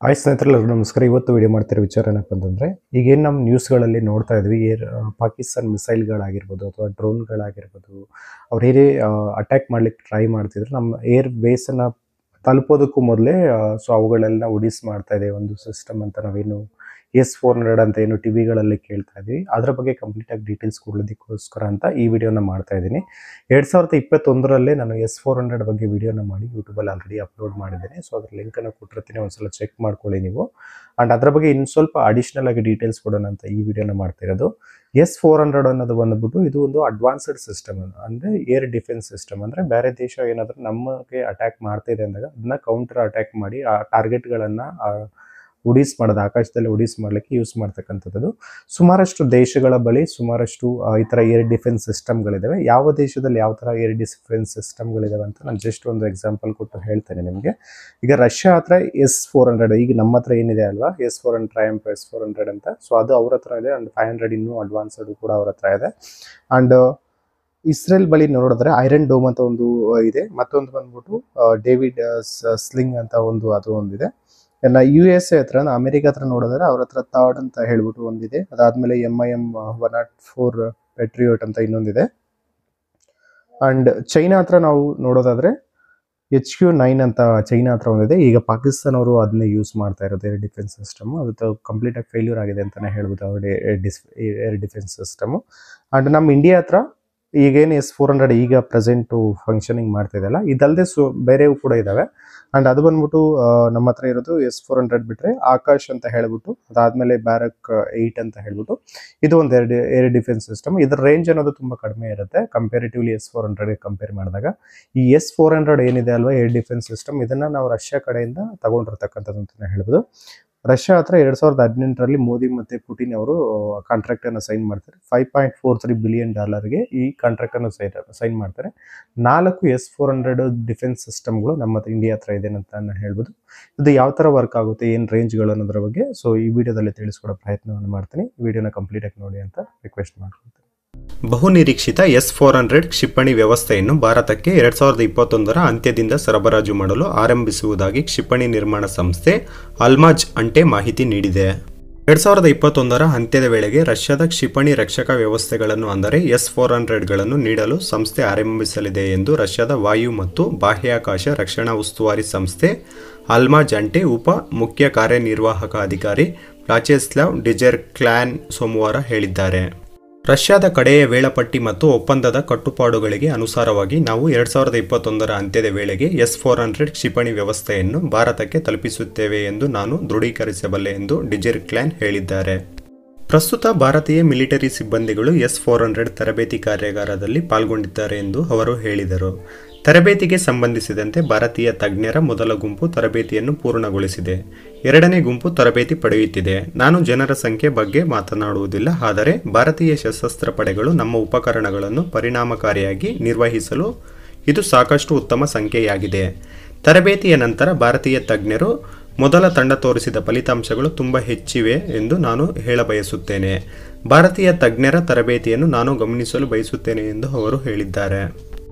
Hi ಸ್ನೇಹಿತರೆಲ್ಲರಿಗೂ ನಮಸ್ಕಾರ. ಇವತ್ತು video ಮಾಡ್ತಿರೋ ವಿಚಾರ ಏನಪ್ಪ ಅಂತಂದರೆ, ಈಗೇನು ನಮ್ಮ ನ್ಯೂಸ್ಗಳಲ್ಲಿ ನೋಡ್ತಾ ಇದ್ವಿ, ಪಾಕಿಸ್ತಾನ್ ಮಿಸೈಲ್ಗಳಾಗಿರ್ಬೋದು ಅಥವಾ ಡ್ರೋನ್ಗಳಾಗಿರ್ಬೋದು, ಅವ್ರು ಏನೇ ಅಟ್ಯಾಕ್ ಮಾಡ್ಲಿಕ್ಕೆ ಟ್ರೈ ಮಾಡ್ತಿದ್ರು ನಮ್ಮ ಏರ್ ಬೇಸನ್ನು ತಲುಪೋದಕ್ಕೂ ಮೊದಲೇ ಸೊ ಅವುಗಳೆಲ್ಲ ಉಡಿಸ್ ಮಾಡ್ತಾ ಇದೆ ಒಂದು ಸಿಸ್ಟಮ್ ಅಂತ ನಾವೇನು S-400 ಅಂತ ಏನು ಟಿ ವಿಗಳಲ್ಲಿ ಕೇಳ್ತಾ ಇದ್ವಿ. ಅದರ ಬಗ್ಗೆ ಕಂಪ್ಲೀಟಾಗಿ ಡೀಟೇಲ್ಸ್ ಕೊಡೋದಕ್ಕೋಸ್ಕರ ಅಂತ ಈ ವಿಡಿಯೋನ ಮಾಡ್ತಾ ಇದ್ದೀನಿ. 2021 ನಾನು S-400 ಬಗ್ಗೆ ವಿಡಿಯೋನ ಮಾಡಿ ಯೂಟ್ಯೂಬಲ್ಲಿ ಆಲ್ರೆಡಿ ಅಪ್ಲೋಡ್ ಮಾಡಿದ್ದೇನೆ. ಸೊ ಅದ್ರ ಲಿಂಕನ್ನು ಕೊಟ್ಟಿರ್ತೀನಿ, ಒಂದ್ಸಲ ಚೆಕ್ ಮಾಡ್ಕೊಳ್ಳಿ ನೀವು. ಆ್ಯಂಡ್ ಅದ್ರ ಬಗ್ಗೆ ಇನ್ನು ಸ್ವಲ್ಪ ಅಡಿಷ್ನಲ್ ಆಗಿ ಡೀಟೇಲ್ಸ್ ಕೊಡೋಣ ಅಂತ ಈ ವಿಡಿಯೋನ ಮಾಡ್ತಾ ಇರೋದು. S-400 ಅನ್ನೋದು ಬಂದ್ಬಿಟ್ಟು ಇದು ಒಂದು ಅಡ್ವಾನ್ಸ್ಡ್ ಸಿಸ್ಟಮ್, ಅಂದರೆ ಏರ್ ಡಿಫೆನ್ಸ್ ಸಿಸ್ಟಮ್. ಅಂದರೆ ಬೇರೆ ದೇಶ ಏನಾದರೂ ನಮಗೆ ಅಟ್ಯಾಕ್ ಮಾಡ್ತಾ ಇದೆ ಅಂದಾಗ ಅದನ್ನ ಕೌಂಟರ್ ಅಟ್ಯಾಕ್ ಮಾಡಿ ಆ ಟಾರ್ಗೆಟ್ಗಳನ್ನು ಉಡೀಸ್ ಮಾಡೋದು, ಆಕಾಶದಲ್ಲಿ ಉಡೀಸ್ ಮಾಡಲಿಕ್ಕೆ ಯೂಸ್ ಮಾಡ್ತಕ್ಕಂಥದ್ದು. ಸುಮಾರಷ್ಟು ದೇಶಗಳ ಬಳಿ ಸುಮಾರಷ್ಟು ಈ ಥರ ಏರ್ ಡಿಫೆನ್ಸ್ ಸಿಸ್ಟಮ್ಗಳಿದ್ದಾವೆ. ಯಾವ ದೇಶದಲ್ಲಿ ಯಾವ ಥರ ಏರ್ ಡಿಫೆನ್ಸ್ ಸಿಸ್ಟಮ್ಗಳಿದ್ದಾವೆ ಅಂತ ನಾನು ಜಸ್ಟ್ ಒಂದು ಎಕ್ಸಾಂಪಲ್ ಕೊಟ್ಟು ಹೇಳ್ತೇನೆ ನಿಮಗೆ. ಈಗ ರಷ್ಯಾ ಹತ್ರ S-400, ಈಗ ನಮ್ಮ ಹತ್ರ ಏನಿದೆ ಅಲ್ವಾ S-400 ಟ್ರಯಂಫ್ S-400 ಅಂತ, ಸೊ ಅದು ಅವ್ರ ಹತ್ರ ಇದೆ. ಆ್ಯಂಡ್ 500 ಇನ್ನೂ ಅಡ್ವಾನ್ಸ್ಡ್ ಕೂಡ ಅವ್ರ ಹತ್ರ ಇದೆ. ಆ್ಯಂಡ್ ಇಸ್ರೇಲ್ ಬಳಿ ನೋಡಿದ್ರೆ ಐರನ್ ಡೋಮ್ ಅಂತ ಒಂದು ಇದೆ, ಮತ್ತೊಂದು ಬಂದ್ಬಿಟ್ಟು ಡೇವಿಡ್ ಸ್ಲಿಂಗ್ ಅಂತ ಅದು ಒಂದಿದೆ. USA ಹತ್ರ, ಅಮೆರಿಕ ಹತ್ರ ನೋಡಿದ್ರೆ ಅವ್ರ ಹತ್ರ ಥರ್ಡ್ ಅಂತ ಹೇಳ್ಬಿಟ್ಟು ಒಂದಿದೆ. ಅದಾದಮೇಲೆ MIM 104 ಪೆಟ್ರಿಯೋಟ್ ಅಂತ ಇನ್ನೊಂದಿದೆ. ಆ್ಯಂಡ್ ಚೈನಾ ಹತ್ರ ನಾವು ನೋಡೋದಾದ್ರೆ HQ-9 ಅಂತ ಚೈನಾ ಹತ್ರ ಒಂದಿದೆ. ಈಗ ಪಾಕಿಸ್ತಾನ ಅವರು ಅದನ್ನೇ ಯೂಸ್ ಮಾಡ್ತಾ ಇರೋದು ಏರ್ ಡಿಫೆನ್ಸ್ ಸಿಸ್ಟಮ್. ಅದು ಕಂಪ್ಲೀಟಾಗಿ ಫೇಲ್ಯೂರ್ ಆಗಿದೆ ಅಂತಲೇ ಹೇಳ್ಬೋದು ಅವ್ರ ಏರ್ ಡಿಫೆನ್ಸ್ ಸಿಸ್ಟಮು. ಆ್ಯಂಡ್ ನಮ್ಮ ಇಂಡಿಯಾ ಹತ್ರ ಈಗೇನು S-400 ಈಗ ಪ್ರೆಸೆಂಟು ಫಂಕ್ಷನಿಂಗ್ ಮಾಡ್ತಿದೆಯಲ್ಲ, ಇದಲ್ಲದೆ ಬೇರೆವು ಕೂಡ ಇದ್ದಾವೆ. ಆ್ಯಂಡ್ ಅದು ಬಂದ್ಬಿಟ್ಟು ನಮ್ಮ ಹತ್ರ ಇರೋದು S-400 ಬಿಟ್ಟರೆ ಆಕಾಶ್ ಅಂತ ಹೇಳ್ಬಿಟ್ಟು, ಅದಾದಮೇಲೆ ಬ್ಯಾರಕ್ 8 ಅಂತ ಹೇಳ್ಬಿಟ್ಟು ಇದು ಒಂದು ಏರ್ ಡಿಫೆನ್ಸ್ ಸಿಸ್ಟಮ್. ಇದರ ರೇಂಜ್ ಅನ್ನೋದು ತುಂಬ ಕಡಿಮೆ ಇರುತ್ತೆ ಕಂಪೇರಿಟಿವ್ಲಿ S-400ಗೆ ಕಂಪೇರ್ ಮಾಡಿದಾಗ. ಈ S-400 ಏನಿದೆ ಅಲ್ವಾ ಏರ್ ಡಿಫೆನ್ಸ್ ಸಿಸ್ಟಮ್, ಇದನ್ನು ನಾವು ರಷ್ಯಾ ಕಡೆಯಿಂದ ತಗೊಂಡಿರ್ತಕ್ಕಂಥದ್ದು ಅಂತಲೇ ಹೇಳ್ಬೋದು. ರಷ್ಯಾ ಹತ್ರ 2018 ಮೋದಿ ಮತ್ತು ಪುಟಿನ್ ಅವರು ಕಾಂಟ್ರಾಕ್ಟನ್ನು ಸೈನ್ ಮಾಡ್ತಾರೆ. $5.43 ಬಿಲಿಯನ್ ಈ ಕಾಂಟ್ರಾಕ್ಟನ್ನು ಸೈನ್ ಮಾಡ್ತಾರೆ. 4 S-400 ಡಿಫೆನ್ಸ್ ಸಿಸ್ಟಮ್ಗಳು ನಮ್ಮ ಇಂಡಿಯಾ ಹತ್ರ ಇದೆ ಅಂತ ನಾನು ಹೇಳ್ಬೋದು. ಇದು ಯಾವ ಥರ ವರ್ಕ್ ಆಗುತ್ತೆ, ಏನು ರೇಂಜ್ಗಳು ಅನ್ನೋದ್ರ ಬಗ್ಗೆ ಸೊ ಈ ವಿಡಿಯೋದಲ್ಲಿ ತಿಳಿಸ್ಕೊಡೋ ಪ್ರಯತ್ನವನ್ನು ಮಾಡ್ತೀನಿ. ವಿಡಿಯೋನ ಕಂಪ್ಲೀಟಾಗಿ ನೋಡಿ ಅಂತ ರಿಕ್ವೆಸ್ಟ್ ಮಾಡ್ಕೊಳ್ತೀನಿ. ಬಹುನಿರೀಕ್ಷಿತ S-400 ಕ್ಷಿಪಣಿ ವ್ಯವಸ್ಥೆಯನ್ನು ಭಾರತಕ್ಕೆ 2021 ಅಂತ್ಯದಿಂದ ಸರಬರಾಜು ಮಾಡಲು ಆರಂಭಿಸುವುದಾಗಿ ಕ್ಷಿಪಣಿ ನಿರ್ಮಾಣ ಸಂಸ್ಥೆ ಅಲ್ಮಾಜ್ ಅಂಟೆ ಮಾಹಿತಿ ನೀಡಿದೆ. 2021 ಅಂತ್ಯದ ವೇಳೆಗೆ ರಷ್ಯಾದ ಕ್ಷಿಪಣಿ ರಕ್ಷಕ ವ್ಯವಸ್ಥೆಗಳನ್ನು ಅಂದರೆ S-400ಗಳನ್ನು ನೀಡಲು ಸಂಸ್ಥೆ ಆರಂಭಿಸಲಿದೆ ಎಂದು ರಷ್ಯಾದ ವಾಯು ಮತ್ತು ಬಾಹ್ಯಾಕಾಶ ರಕ್ಷಣಾ ಉಸ್ತುವಾರಿ ಸಂಸ್ಥೆ ಅಲ್ಮಾಜ್ ಅಂಟೆ ಉಪ ಮುಖ್ಯ ಕಾರ್ಯನಿರ್ವಾಹಕ ಅಧಿಕಾರಿ ವ್ಯಾಚೆಸ್ಲಾವ್ ಡಿಜೆರ್ಕ್ಲಾನ್ ಸೋಮವಾರ ಹೇಳಿದ್ದಾರೆ. ರಷ್ಯಾದ ಕಡೆಯ ವೇಳಾಪಟ್ಟಿ ಮತ್ತು ಒಪ್ಪಂದದ ಕಟ್ಟುಪಾಡುಗಳಿಗೆ ಅನುಸಾರವಾಗಿ ನಾವು 2021 ಅಂತ್ಯದ ವೇಳೆಗೆ S-400 ಕ್ಷಿಪಣಿ ವ್ಯವಸ್ಥೆಯನ್ನು ಭಾರತಕ್ಕೆ ತಲುಪಿಸುತ್ತೇವೆ ಎಂದು ನಾನು ದೃಢೀಕರಿಸಬಲ್ಲೆ ಎಂದು ಡಿಜೆರ್ಕ್ಲಾನ್ ಹೇಳಿದ್ದಾರೆ. ಪ್ರಸ್ತುತ ಭಾರತೀಯ ಮಿಲಿಟರಿ ಸಿಬ್ಬಂದಿಗಳು S-400 ತರಬೇತಿ ಕಾರ್ಯಾಗಾರದಲ್ಲಿ ಪಾಲ್ಗೊಂಡಿದ್ದಾರೆ ಎಂದು ಅವರು ಹೇಳಿದರು. ತರಬೇತಿಗೆ ಸಂಬಂಧಿಸಿದಂತೆ ಭಾರತೀಯ ತಜ್ಞರ ಮೊದಲ ಗುಂಪು ತರಬೇತಿಯನ್ನು ಪೂರ್ಣಗೊಳಿಸಿದೆ. ಎರಡನೇ ಗುಂಪು ತರಬೇತಿ ಪಡೆಯುತ್ತಿದೆ. ನಾನು ಜನರ ಸಂಖ್ಯೆ ಬಗ್ಗೆ ಮಾತನಾಡುವುದಿಲ್ಲ, ಆದರೆ ಭಾರತೀಯ ಸಶಸ್ತ್ರ ಪಡೆಗಳು ನಮ್ಮ ಉಪಕರಣಗಳನ್ನು ಪರಿಣಾಮಕಾರಿಯಾಗಿ ನಿರ್ವಹಿಸಲು ಇದು ಸಾಕಷ್ಟು ಉತ್ತಮ ಸಂಖ್ಯೆಯಾಗಿದೆ. ತರಬೇತಿಯ ನಂತರ ಭಾರತೀಯ ತಜ್ಞರು ಮೊದಲ ತಂಡ ತೋರಿಸಿದ ಫಲಿತಾಂಶಗಳು ತುಂಬ ಹೆಚ್ಚಿವೆ ಎಂದು ನಾನು ಹೇಳಬಯಸುತ್ತೇನೆ. ಭಾರತೀಯ ತಜ್ಞರ ತರಬೇತಿಯನ್ನು ನಾನು ಗಮನಿಸಲು ಬಯಸುತ್ತೇನೆ ಎಂದು ಅವರು ಹೇಳಿದ್ದಾರೆ.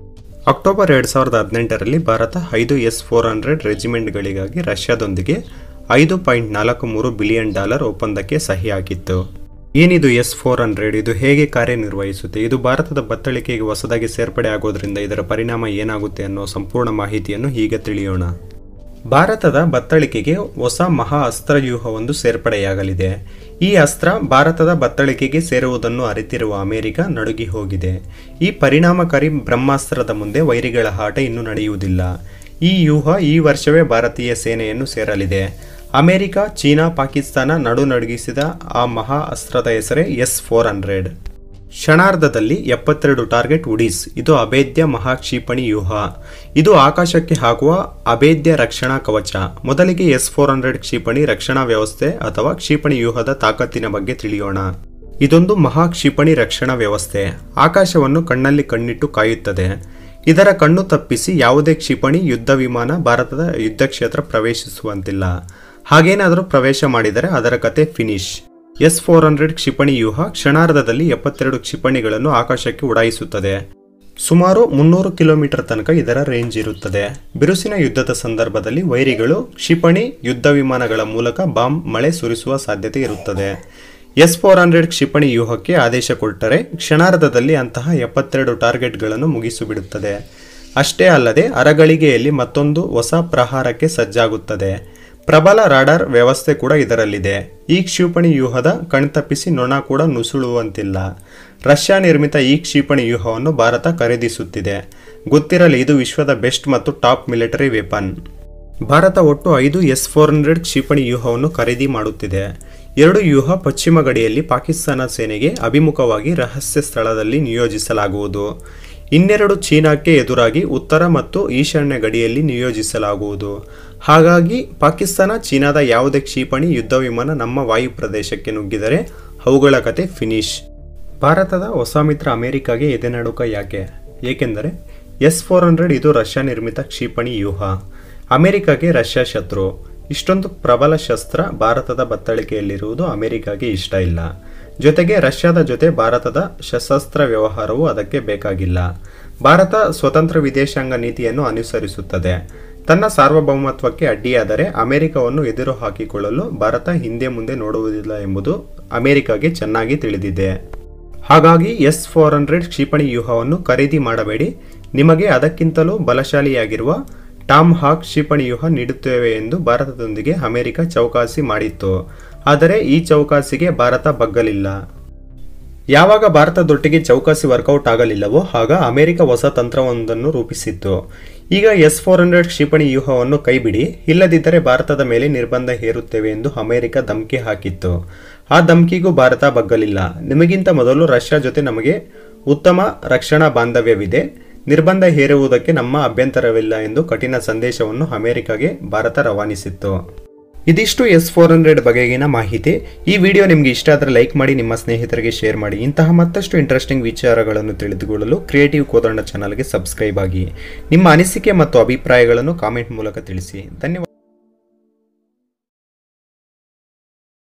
ಅಕ್ಟೋಬರ್ 2018 ಭಾರತ 5 S-400 ರೆಜಿಮೆಂಟ್ಗಳಿಗಾಗಿ ರಷ್ಯಾದೊಂದಿಗೆ $5.43 ಬಿಲಿಯನ್ ಒಪ್ಪಂದಕ್ಕೆ ಸಹಿ ಹಾಕಿತ್ತು. ಏನಿದು S-400? ಇದು ಹೇಗೆ ಕಾರ್ಯನಿರ್ವಹಿಸುತ್ತೆ? ಇದು ಭಾರತದ ಬತ್ತಳಿಕೆಗೆ ಹೊಸದಾಗಿ ಸೇರ್ಪಡೆ ಆಗೋದ್ರಿಂದ ಇದರ ಪರಿಣಾಮ ಏನಾಗುತ್ತೆ ಅನ್ನೋ ಸಂಪೂರ್ಣ ಮಾಹಿತಿಯನ್ನು ಈಗ ತಿಳಿಯೋಣ. ಭಾರತದ ಬತ್ತಳಿಕೆಗೆ ಹೊಸ ಮಹಾ ಅಸ್ತ್ರವ್ಯೂಹವೊಂದು ಸೇರ್ಪಡೆಯಾಗಲಿದೆ. ಈ ಅಸ್ತ್ರ ಭಾರತದ ಬತ್ತಳಿಕೆಗೆ ಸೇರುವುದನ್ನು ಅರಿತಿರುವ ಅಮೆರಿಕ ನಡುಗಿ ಹೋಗಿದೆ. ಈ ಪರಿಣಾಮಕಾರಿ ಬ್ರಹ್ಮಾಸ್ತ್ರದ ಮುಂದೆ ವೈರಿಗಳ ಆಟ ಇನ್ನೂ ನಡೆಯುವುದಿಲ್ಲ. ಈ ವ್ಯೂಹ ಈ ವರ್ಷವೇ ಭಾರತೀಯ ಸೇನೆಯನ್ನು ಸೇರಲಿದೆ. ಅಮೆರಿಕ, ಚೀನಾ, ಪಾಕಿಸ್ತಾನ ನಡುನಡುಗಿಸಿದ ಆ ಮಹಾ ಅಸ್ತ್ರದ ಹೆಸರೇ S-400. ಕ್ಷಣಾರ್ಧದಲ್ಲಿ 72 ಟಾರ್ಗೆಟ್ ಉಡೀಸ್. ಇದು ಅಭೇದ್ಯ ಮಹಾಕ್ಷಿಪಣಿ ವ್ಯೂಹ. ಇದು ಆಕಾಶಕ್ಕೆ ಹಾಕುವ ಅಭೇದ್ಯ ರಕ್ಷಣಾ ಕವಚ. ಮೊದಲಿಗೆ S-400 ಕ್ಷಿಪಣಿ ರಕ್ಷಣಾ ವ್ಯವಸ್ಥೆ ಅಥವಾ ಕ್ಷಿಪಣಿ ವ್ಯೂಹದ ತಾಕತ್ತಿನ ಬಗ್ಗೆ ತಿಳಿಯೋಣ. ಇದೊಂದು ಮಹಾಕ್ಷಿಪಣಿ ರಕ್ಷಣಾ ವ್ಯವಸ್ಥೆ. ಆಕಾಶವನ್ನು ಕಣ್ಣಲ್ಲಿ ಕಣ್ಣಿಟ್ಟು ಕಾಯುತ್ತದೆ. ಇದರ ಕಣ್ಣು ತಪ್ಪಿಸಿ ಯಾವುದೇ ಕ್ಷಿಪಣಿ ಯುದ್ಧ ವಿಮಾನ ಭಾರತದ ಯುದ್ಧ ಕ್ಷೇತ್ರ ಪ್ರವೇಶಿಸುವಂತಿಲ್ಲ. ಹಾಗೇನಾದರೂ ಪ್ರವೇಶ ಮಾಡಿದರೆ ಅದರ ಕತೆ ಫಿನಿಶ್. S-400 ಕ್ಷಿಪಣಿ ವ್ಯೂಹ ಕ್ಷಣಾರ್ಧದಲ್ಲಿ 72 ಕ್ಷಿಪಣಿಗಳನ್ನು ಆಕಾಶಕ್ಕೆ ಉಡಾಯಿಸುತ್ತದೆ. ಸುಮಾರು 300 ಕಿಲೋಮೀಟರ್ ತನಕ ಇದರ ರೇಂಜ್ ಇರುತ್ತದೆ. ಬಿರುಸಿನ ಯುದ್ಧದ ಸಂದರ್ಭದಲ್ಲಿ ವೈರಿಗಳು ಕ್ಷಿಪಣಿ ಯುದ್ಧ ವಿಮಾನಗಳ ಮೂಲಕ ಬಾಂಬ್ ಮಳೆ ಸುರಿಸುವ ಸಾಧ್ಯತೆ ಇರುತ್ತದೆ. S-400 ಕ್ಷಿಪಣಿ ವ್ಯೂಹಕ್ಕೆ ಆದೇಶ ಕೊಟ್ಟರೆ ಕ್ಷಣಾರ್ಧದಲ್ಲಿ ಅಂತಹ 72 ಟಾರ್ಗೆಟ್ಗಳನ್ನು ಮುಗಿಸಿಬಿಡುತ್ತದೆ. ಅಷ್ಟೇ ಅಲ್ಲದೆ ಅರಗಳಿಗೆಯಲ್ಲಿ ಮತ್ತೊಂದು ಹೊಸ ಪ್ರಹಾರಕ್ಕೆ ಸಜ್ಜಾಗುತ್ತದೆ. ಪ್ರಬಲ ರಾಡಾರ್ ವ್ಯವಸ್ಥೆ ಕೂಡ ಇದರಲ್ಲಿದೆ. ಈ ಕ್ಷಿಪಣಿ ವ್ಯೂಹದ ಕಣ್ತಪ್ಪಿಸಿ ನೊಣ ಕೂಡ ನುಸುಳುವಂತಿಲ್ಲ. ರಷ್ಯಾ ನಿರ್ಮಿತ ಈ ಕ್ಷಿಪಣಿ ವ್ಯೂಹವನ್ನು ಭಾರತ ಖರೀದಿಸುತ್ತಿದೆ. ಗೊತ್ತಿರಲಿ, ಇದು ವಿಶ್ವದ ಬೆಸ್ಟ್ ಮತ್ತು ಟಾಪ್ ಮಿಲಿಟರಿ ವೆಪನ್. ಭಾರತ ಒಟ್ಟು 5 S-400 ಕ್ಷಿಪಣಿ ವ್ಯೂಹವನ್ನು ಖರೀದಿ ಮಾಡುತ್ತಿದೆ. 2 ವ್ಯೂಹ ಪಶ್ಚಿಮ ಗಡಿಯಲ್ಲಿ ಪಾಕಿಸ್ತಾನ ಸೇನೆಗೆ ಅಭಿಮುಖವಾಗಿ ರಹಸ್ಯ ಸ್ಥಳದಲ್ಲಿ ನಿಯೋಜಿಸಲಾಗುವುದು. ಇನ್ನೆರಡು ಚೀನಾಕ್ಕೆ ಎದುರಾಗಿ ಉತ್ತರ ಮತ್ತು ಈಶಾನ್ಯ ಗಡಿಯಲ್ಲಿ ನಿಯೋಜಿಸಲಾಗುವುದು. ಹಾಗಾಗಿ ಪಾಕಿಸ್ತಾನ ಚೀನಾದ ಯಾವುದೇ ಕ್ಷಿಪಣಿ ಯುದ್ಧ ವಿಮಾನ ನಮ್ಮ ವಾಯು ಪ್ರದೇಶಕ್ಕೆ ನುಗ್ಗಿದರೆ ಅವುಗಳ ಕತೆ ಫಿನಿಶ್. ಭಾರತದ ಹೊಸ ಮಿತ್ರ ಅಮೆರಿಕಾಗೆ ಎದೆನಡುಕ ಯಾಕೆ? ಏಕೆಂದರೆ S-400 ಇದು ರಷ್ಯಾ ನಿರ್ಮಿತ ಕ್ಷಿಪಣಿ ವ್ಯೂಹ. ಅಮೆರಿಕಾಗೆ ರಷ್ಯಾ ಶತ್ರು. ಇಷ್ಟೊಂದು ಪ್ರಬಲ ಶಸ್ತ್ರ ಭಾರತದ ಬತ್ತಳಿಕೆಯಲ್ಲಿರುವುದು ಅಮೆರಿಕಾಗೆ ಇಷ್ಟ ಇಲ್ಲ. ಜೊತೆಗೆ ರಷ್ಯಾದ ಜೊತೆ ಭಾರತದ ಸಶಸ್ತ್ರ ವ್ಯವಹಾರವು ಅದಕ್ಕೆ ಬೇಕಾಗಿಲ್ಲ. ಭಾರತ ಸ್ವತಂತ್ರ ವಿದೇಶಾಂಗ ನೀತಿಯನ್ನು ಅನುಸರಿಸುತ್ತದೆ. ತನ್ನ ಸಾರ್ವಭೌಮತ್ವಕ್ಕೆ ಅಡ್ಡಿಯಾದರೆ ಅಮೆರಿಕವನ್ನು ಎದುರು ಹಾಕಿಕೊಳ್ಳಲು ಭಾರತ ಹಿಂದೆ ಮುಂದೆ ನೋಡುವುದಿಲ್ಲ ಎಂಬುದು ಅಮೆರಿಕಾಗೆ ಚೆನ್ನಾಗಿ ತಿಳಿದಿದೆ. ಹಾಗಾಗಿ S-400 ಕ್ಷಿಪಣಿ ವ್ಯೂಹವನ್ನು ಖರೀದಿ ಮಾಡಬೇಡಿ. ನಿಮಗೆ ಅದಕ್ಕಿಂತಲೂ ಬಲಶಾಲಿಯಾಗಿರುವ ಟಾಮ್ ಹಾಕ್ ಕ್ಷಿಪಣಿ ವ್ಯೂಹ ನೀಡುತ್ತೇವೆ ಎಂದು ಭಾರತದೊಂದಿಗೆ ಅಮೆರಿಕ ಚೌಕಾಸಿ ಮಾಡಿತ್ತು. ಆದರೆ ಈ ಚೌಕಾಸಿಗೆ ಭಾರತ ಬಗ್ಗಲಿಲ್ಲ. ಯಾವಾಗ ಭಾರತದೊಟ್ಟಿಗೆ ಚೌಕಾಸಿ ವರ್ಕೌಟ್ ಆಗಲಿಲ್ಲವೋ ಆಗ ಅಮೆರಿಕ ಹೊಸ ತಂತ್ರವೊಂದನ್ನು ರೂಪಿಸಿತ್ತು. ಈಗ S-400 ಕ್ಷಿಪಣಿ ವ್ಯೂಹವನ್ನು ಕೈಬಿಡಿ, ಇಲ್ಲದಿದ್ದರೆ ಭಾರತದ ಮೇಲೆ ನಿರ್ಬಂಧ ಹೇರುತ್ತೇವೆ ಎಂದು ಅಮೆರಿಕ ಧಮಕಿ ಹಾಕಿತ್ತು. ಆ ಧಮಕಿಗೂ ಭಾರತ ಬಗ್ಗಲಿಲ್ಲ. ನಿಮಗಿಂತ ಮೊದಲು ರಷ್ಯಾ ಜೊತೆ ನಮಗೆ ಉತ್ತಮ ರಕ್ಷಣಾ ಬಾಂಧವ್ಯವಿದೆ. ನಿರ್ಬಂಧ ಹೇರುವುದಕ್ಕೆ ನಮ್ಮ ಅಭ್ಯಂತರವಿಲ್ಲ ಎಂದು ಕಠಿಣ ಸಂದೇಶವನ್ನು ಅಮೆರಿಕಾಗೆ ಭಾರತ ರವಾನಿಸಿತ್ತು. ಇದಿಷ್ಟು S-400 ಬಗೆಗಿನ ಮಾಹಿತಿ. ಈ ವಿಡಿಯೋ ನಿಮಗೆ ಇಷ್ಟ ಆದರೆ ಲೈಕ್ ಮಾಡಿ, ನಿಮ್ಮ ಸ್ನೇಹಿತರಿಗೆ ಶೇರ್ ಮಾಡಿ. ಇಂತಹ ಮತ್ತಷ್ಟು ಇಂಟ್ರೆಸ್ಟಿಂಗ್ ವಿಚಾರಗಳನ್ನು ತಿಳಿದುಕೊಳ್ಳಲು ಕ್ರಿಯೇಟಿವ್ ಕೋದಂಡ ಚಾನಲ್ಗೆ ಸಬ್ಸ್ಕ್ರೈಬ್ ಆಗಿ. ನಿಮ್ಮ ಅನಿಸಿಕೆ ಮತ್ತು ಅಭಿಪ್ರಾಯಗಳನ್ನು ಕಾಮೆಂಟ್ ಮೂಲಕ ತಿಳಿಸಿ. ಧನ್ಯವಾದ.